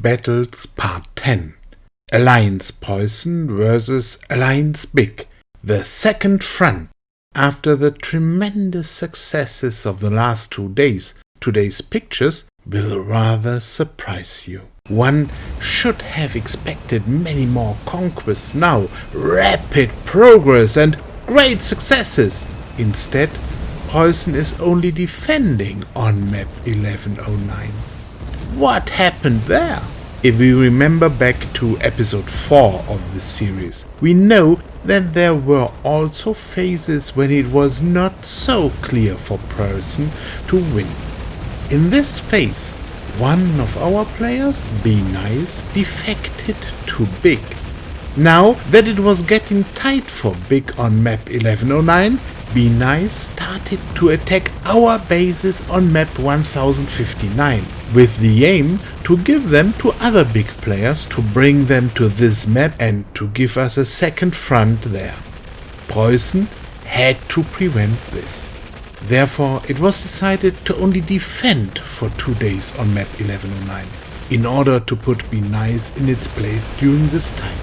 Battles Part 10. Alliance PREUSSEN vs Alliance BIG. The second front. After the tremendous successes of the last 2 days, today's pictures will rather surprise you. One should have expected many more conquests now, rapid progress and great successes. Instead, PREUSSEN is only defending on map 1109. What happened there? If we remember back to episode 4 of this series, we know that there were also phases when it was not so clear for PREUSSEN to win. In this phase, one of our players, BHNICE, defected to BIG. Now that it was getting tight for BIG on map 1109, BHNICE started to attack our bases on map 1059, with the aim to give them to other BIG players to bring them to this map and to give us a second front there. PREUSSEN had to prevent this. Therefore, it was decided to only defend for 2 days on map 1109, in order to put BHNICE in its place during this time.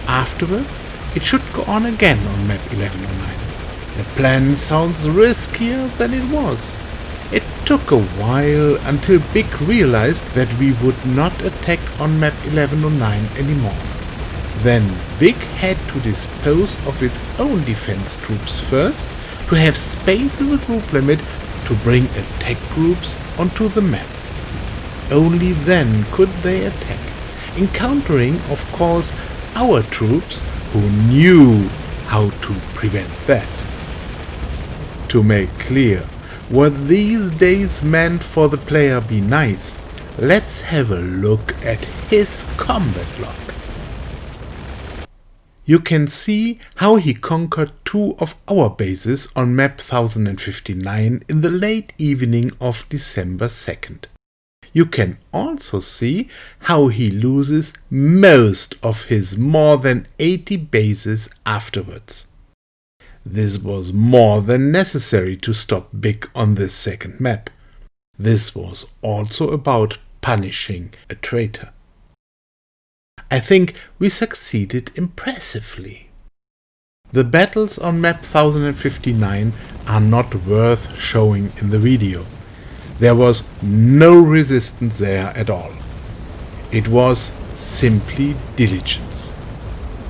Afterwards, it should go on again on map 1109. The plan sounds riskier than it was. It took a while until BIG realized that we would not attack on map 1109 anymore. Then BIG had to dispose of its own defense troops first, to have space in the group limit to bring attack groups onto the map. Only then could they attack, encountering, of course, our troops who knew how to prevent that. To make clear what these days meant for the player BHNICE, let's have a look at his combat log. You can see how he conquered 2 of our bases on map 1059 in the late evening of December 2nd. You can also see how he loses most of his more than 80 bases afterwards. This was more than necessary to stop BIG on this second map. This was also about punishing a traitor. I think we succeeded impressively. The battles on map 1059 are not worth showing in the video. There was no resistance there at all. It was simply diligence.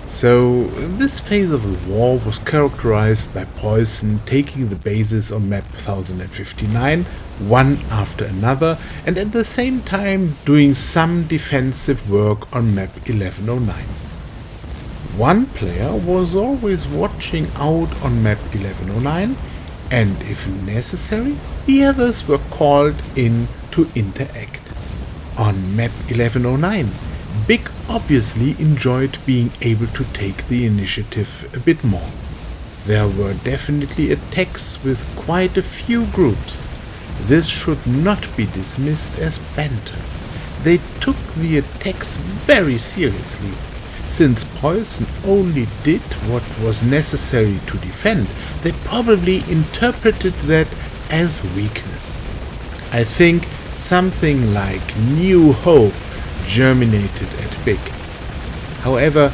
So this phase of the war was characterized by PREUSSEN taking the bases on map 1059 one after another, and at the same time doing some defensive work on map 1109. One player was always watching out on map 1109, and if necessary, the others were called in to interact. On map 1109, BIG obviously enjoyed being able to take the initiative a bit more. There were definitely attacks with quite a few groups. This should not be dismissed as banter. They took the attacks very seriously. Since PREUSSEN only did what was necessary to defend, they probably interpreted that as weakness. I think something like new hope germinated at BIG. However,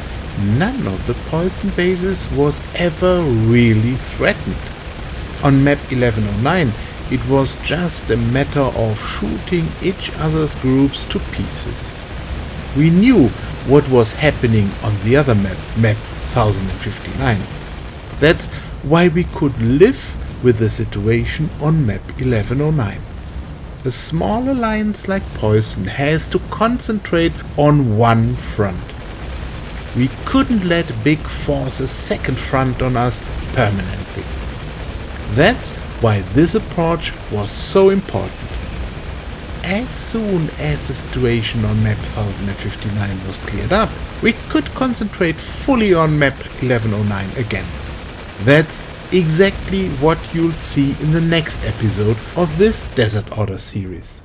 none of the PREUSSEN bases was ever really threatened. On map 1109, it was just a matter of shooting each other's groups to pieces. We knew what was happening on the other map 1059. That's why we could live with the situation on map 1109. A small alliance like PREUSSEN has to concentrate on one front. We couldn't let BIG force a second front on us permanently. That's why this approach was so important. As soon as the situation on map 1059 was cleared up, we could concentrate fully on map 1109 again. That's exactly what you'll see in the next episode of this Desert Order series.